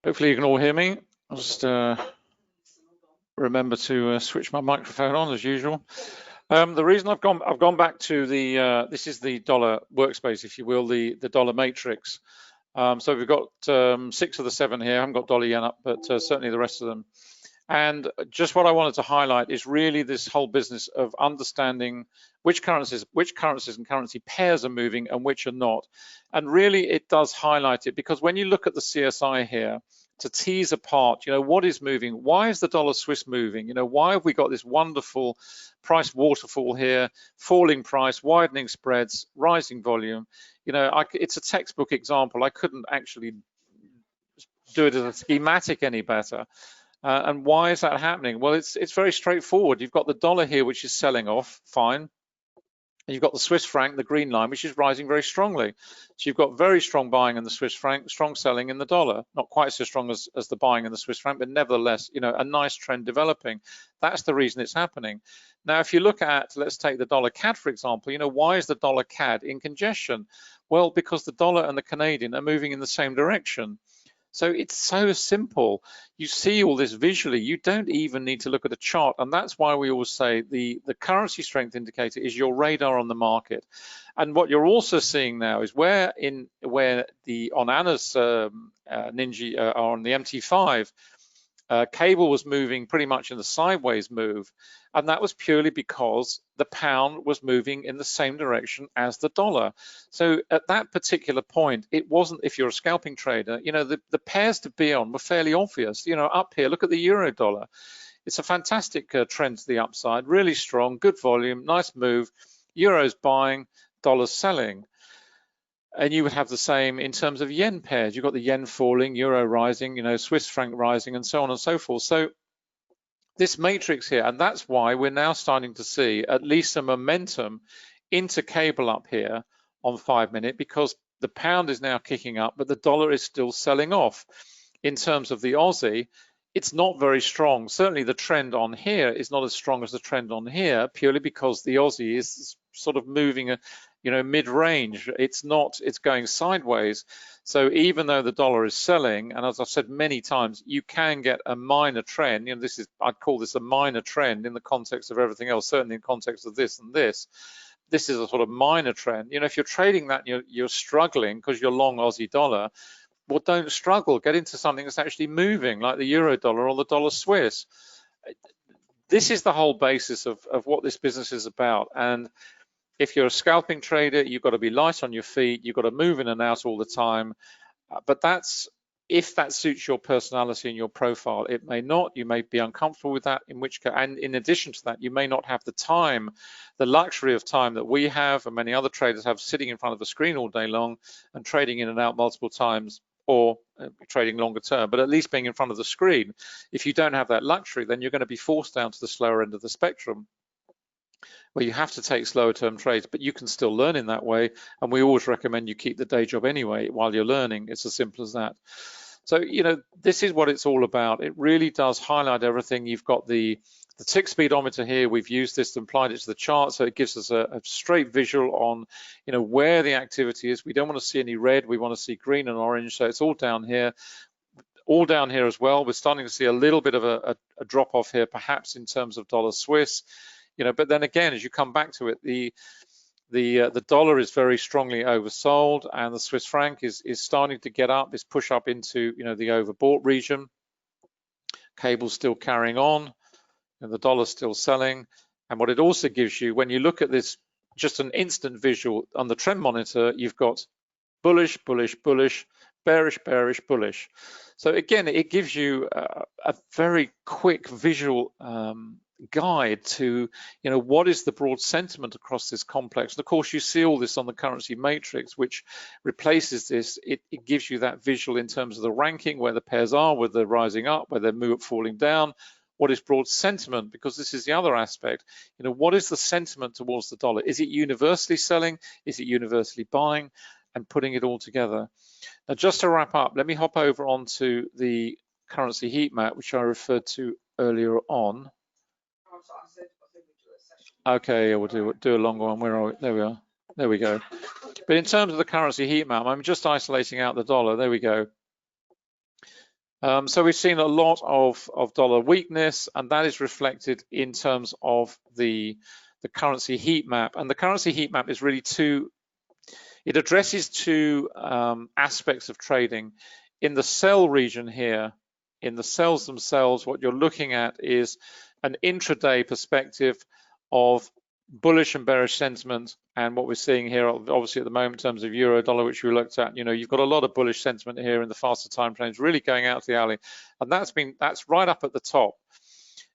Hopefully you can all hear me. I'll just remember to switch my microphone on as usual. The reason I've gone back to the this is the dollar workspace, if you will, the dollar matrix. So we've got 6 of the 7 here. I haven't got dollar yen up, but certainly the rest of them. And just what I wanted to highlight is really this whole business of understanding which currencies and currency pairs are moving and which are not. And really it does highlight it, because when you look at the CSI here, to tease apart, what is moving? Why is the dollar Swiss moving? Why have we got this wonderful price waterfall here, falling price, widening spreads, rising volume? It's a textbook example. I couldn't actually do it as a schematic any better. And why is that happening? Well, it's very straightforward. You've got the dollar here, which is selling off, fine. And you've got the Swiss franc, the green line, which is rising very strongly. So you've got very strong buying in the Swiss franc, strong selling in the dollar. Not quite so strong as the buying in the Swiss franc, but nevertheless, a nice trend developing. That's the reason it's happening. Now, if you look at, let's take the dollar CAD, for example, why is the dollar CAD in congestion? Well, because the dollar and the Canadian are moving in the same direction. So it's so simple. You see all this visually. You don't even need to look at a chart. And that's why we always say the currency strength indicator is your radar on the market. And what you're also seeing now is where on Anna's Ninja or on the MT5, cable was moving pretty much in the sideways move. And that was purely because the pound was moving in the same direction as the dollar. So at that particular point, it wasn't, if you're a scalping trader, the pairs to be on were fairly obvious. Up here, look at the euro dollar. It's a fantastic trend to the upside, really strong, good volume, nice move. Euros buying, dollars selling. And you would have the same in terms of yen pairs. You've got the yen falling, euro rising, Swiss franc rising, and so on and so forth. So this matrix here, and that's why we're now starting to see at least some momentum into cable up here on 5-minute, because the pound is now kicking up, but the dollar is still selling off. In terms of the Aussie, it's not very strong. Certainly the trend on here is not as strong as the trend on here, purely because the Aussie is sort of moving mid-range. It's going sideways. So even though the dollar is selling, and as I've said many times, you can get a minor trend. I'd call this a minor trend in the context of everything else, certainly in context of this and this. This is a sort of minor trend. If you're trading that, you're struggling because you're long Aussie dollar. Well, don't struggle. Get into something that's actually moving, like the euro dollar or the dollar Swiss. This is the whole basis of what this business is about. And if you're a scalping trader, you've got to be light on your feet. You've got to move in and out all the time. But if that suits your personality and your profile. It may not. You may be uncomfortable with that, and in addition to that, you may not have the time, the luxury of time that we have and many other traders have, sitting in front of a screen all day long and trading in and out multiple times, or trading longer term, but at least being in front of the screen. If you don't have that luxury, then you're going to be forced down to the slower end of the spectrum, where you have to take slower term trades, but you can still learn in that way. And we always recommend you keep the day job anyway while you're learning. It's as simple as that. So, this is what it's all about. It really does highlight everything. You've got the tick speedometer here. We've used this and applied it to the chart, so it gives us a straight visual on, where the activity is. We don't want to see any red. We want to see green and orange. So it's all down here. All down here as well. We're starting to see a little bit of a drop off here, perhaps in terms of dollar Swiss. But then again, as you come back to it, the dollar is very strongly oversold, and the Swiss franc is starting to get up, is push up into the overbought region. Cable's still carrying on, and the dollar's still selling. And what it also gives you, when you look at this, just an instant visual on the trend monitor, you've got bullish, bullish, bullish, bearish, bearish, bullish. So again, it gives you a very quick visual guide to what is the broad sentiment across this complex. And of course, you see all this on the currency matrix, which replaces this. It gives you that visual in terms of the ranking, where the pairs are, whether they're rising up, whether they're falling down. What is broad sentiment? Because this is the other aspect. What is the sentiment towards the dollar? Is it universally selling? Is it universally buying? And putting it all together. Now, just to wrap up, let me hop over onto the currency heat map, which I referred to earlier on. Okay, we'll do a longer one. Where are we? There we are. There we go. But in terms of the currency heat map, I'm just isolating out the dollar. There we go. So we've seen a lot of dollar weakness, and that is reflected in terms of the currency heat map. And the currency heat map is really it addresses two aspects of trading. In the sell region here, in the sells themselves, what you're looking at is an intraday perspective of bullish and bearish sentiment. And what we're seeing here, obviously at the moment, in terms of euro dollar, which we looked at, you've got a lot of bullish sentiment here in the faster time frames, really going out to the alley, and that's right up at the top.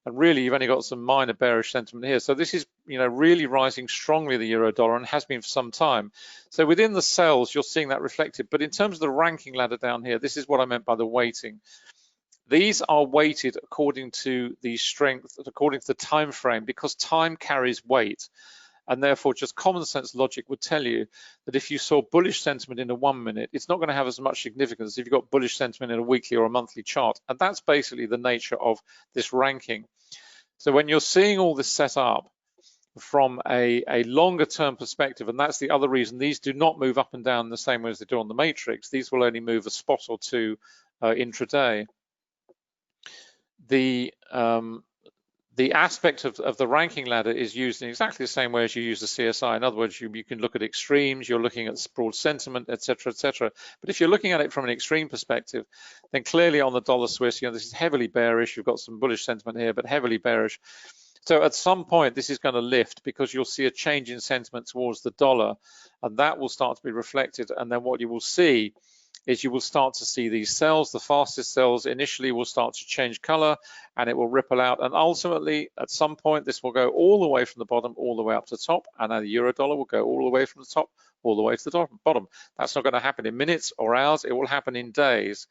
And really, you've only got some minor bearish sentiment here. So this is, really rising strongly, the euro dollar, and has been for some time. So within the sells, you're seeing that reflected. But in terms of the ranking ladder down here, this is what I meant by the weighting. These are weighted according to the strength, according to the time frame, because time carries weight. And therefore, just common sense logic would tell you that if you saw bullish sentiment in a 1 minute, it's not going to have as much significance as if you've got bullish sentiment in a weekly or a monthly chart. And that's basically the nature of this ranking. So when you're seeing all this set up from a longer term perspective, and that's the other reason these do not move up and down the same way as they do on the matrix, these will only move a spot or two intraday. The aspect of the ranking ladder is used in exactly the same way as you use the CSI. In other words, you can look at extremes, you're looking at broad sentiment, etc., etc. But if you're looking at it from an extreme perspective, then clearly on the dollar Swiss, this is heavily bearish. You've got some bullish sentiment here, but heavily bearish. So at some point, this is going to lift because you'll see a change in sentiment towards the dollar, and that will start to be reflected. And then what you will see is you will start to see these cells, the fastest cells initially will start to change color, and it will ripple out. And ultimately, at some point, this will go all the way from the bottom all the way up to the top, and then the euro dollar will go all the way from the top all the way to the bottom. That's not going to happen in minutes or hours. It will happen in days,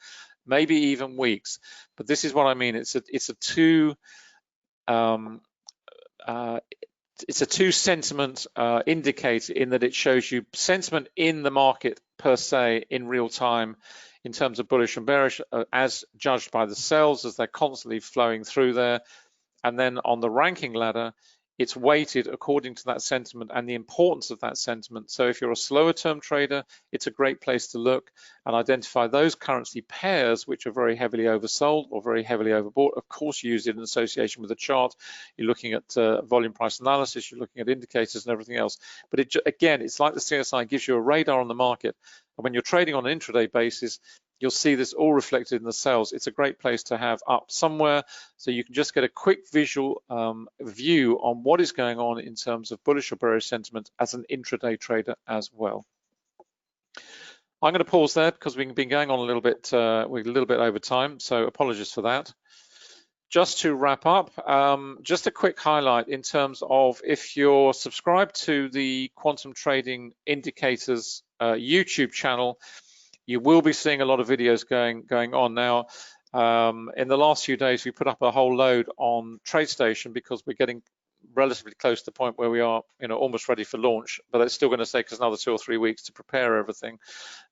maybe even weeks. But this is what I mean. It's a two sentiment indicator, in that it shows you sentiment in the market per se in real time in terms of bullish and bearish as judged by the sells as they're constantly flowing through there. And then on the ranking ladder, it's weighted according to that sentiment and the importance of that sentiment. So if you're a slower term trader, it's a great place to look and identify those currency pairs which are very heavily oversold or very heavily overbought. Of course, you use it in association with a chart. You're looking at volume price analysis, you're looking at indicators and everything else. But again, it's like the CSI gives you a radar on the market. And when you're trading on an intraday basis, you'll see this all reflected in the sells. It's a great place to have up somewhere, so you can just get a quick visual view on what is going on in terms of bullish or bearish sentiment as an intraday trader as well. I'm going to pause there because we've been going on a little bit, we're a little bit over time, so apologies for that. Just to wrap up, just a quick highlight in terms of if you're subscribed to the Quantum Trading Indicators YouTube channel, you will be seeing a lot of videos going on now. In the last few days, we put up a whole load on TradeStation because we're getting relatively close to the point where we are, almost ready for launch. But it's still going to take us another 2 or 3 weeks to prepare everything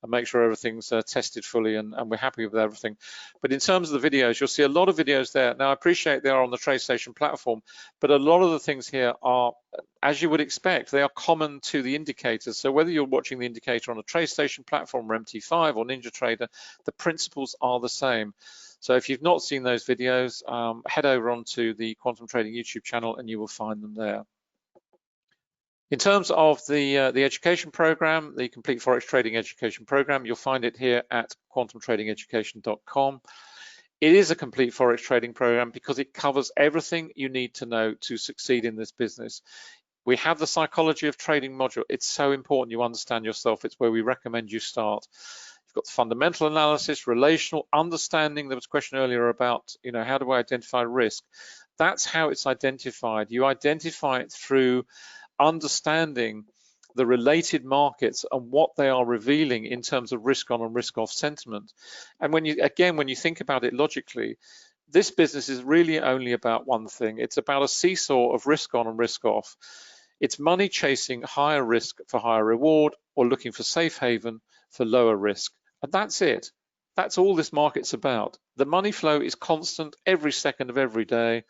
and make sure everything's tested fully and we're happy with everything. But in terms of the videos, you'll see a lot of videos there. Now, I appreciate they are on the TradeStation platform, but a lot of the things here are, as you would expect, they are common to the indicators. So whether you're watching the indicator on a TradeStation platform or MT5 or NinjaTrader, the principles are the same. So if you've not seen those videos, head over onto the Quantum Trading YouTube channel and you will find them there. In terms of the education program, the Complete Forex Trading Education Program, you'll find it here at quantumtradingeducation.com. It is a complete Forex trading program because it covers everything you need to know to succeed in this business. We have the psychology of trading module. It's so important you understand yourself. It's where we recommend you start. You've got the fundamental analysis, relational understanding. There was a question earlier about, how do I identify risk? That's how it's identified. You identify it through understanding the related markets and what they are revealing in terms of risk on and risk off sentiment. And when you think about it logically, this business is really only about one thing. It's about a seesaw of risk on and risk off. It's money chasing higher risk for higher reward or looking for safe haven for lower risk. And that's it. That's all this market's about. The money flow is constant every second of every day.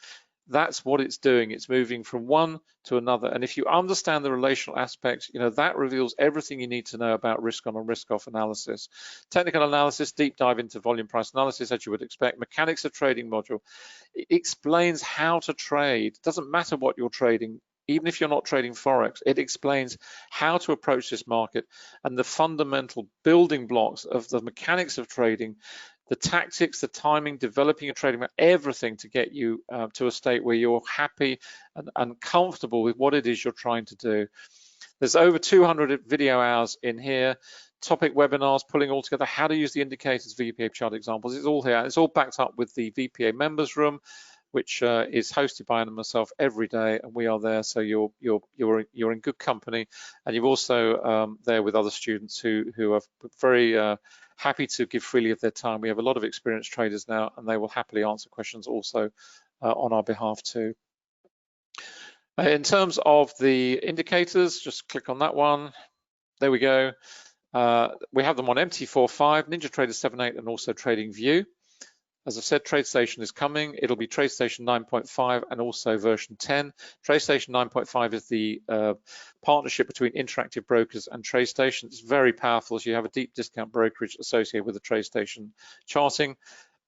That's what it's doing. It's moving from one to another. And if you understand the relational aspects, that reveals everything you need to know about risk on and risk off analysis. Technical analysis, deep dive into volume price analysis, as you would expect. Mechanics of trading module, it explains how to trade. It doesn't matter what you're trading. Even if you're not trading Forex, it explains how to approach this market and the fundamental building blocks of the mechanics of trading, the tactics, the timing, developing your trading, everything to get you to a state where you're happy and comfortable with what it is you're trying to do. There's over 200 video hours in here, topic webinars, pulling all together, how to use the indicators, VPA chart examples. It's all here. It's all backed up with the VPA members room, which is hosted by Anna and myself every day, and we are there, so you're in good company, and you're also there with other students who are very happy to give freely of their time. We have a lot of experienced traders now, and they will happily answer questions also on our behalf too. In terms of the indicators, just click on that one. There we go. We have them on MT45, NinjaTrader 7.8, and also TradingView. As I said, TradeStation is coming. It'll be TradeStation 9.5 and also version 10. TradeStation 9.5 is the partnership between Interactive Brokers and TradeStation. It's very powerful, so you have a deep discount brokerage associated with the TradeStation charting.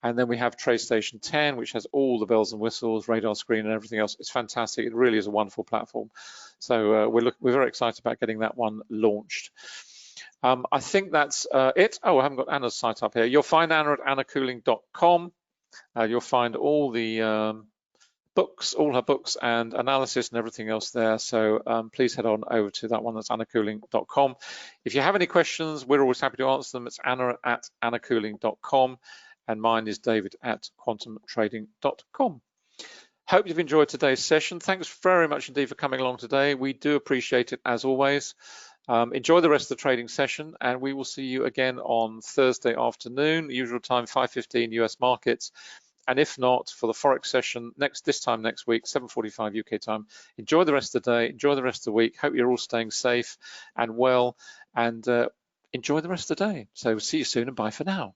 And then we have TradeStation 10, which has all the bells and whistles, radar screen and everything else. It's fantastic. It really is a wonderful platform. So we're very excited about getting that one launched. I think that's it. Oh, I haven't got Anna's site up here. You'll find Anna at annacooling.com. You'll find all the books, all her books and analysis and everything else there. So please head on over to that one. That's annacooling.com. If you have any questions, we're always happy to answer them. It's Anna at annacooling.com. And mine is David at quantumtrading.com. Hope you've enjoyed today's session. Thanks very much indeed for coming along today. We do appreciate it as always. Enjoy the rest of the trading session, and we will see you again on Thursday afternoon, usual time, 5:15 US markets. And if not, for the Forex session this time next week, 7:45 UK time. Enjoy the rest of the day, enjoy the rest of the week. Hope you're all staying safe and well, and enjoy the rest of the day. So see you soon, and bye for now.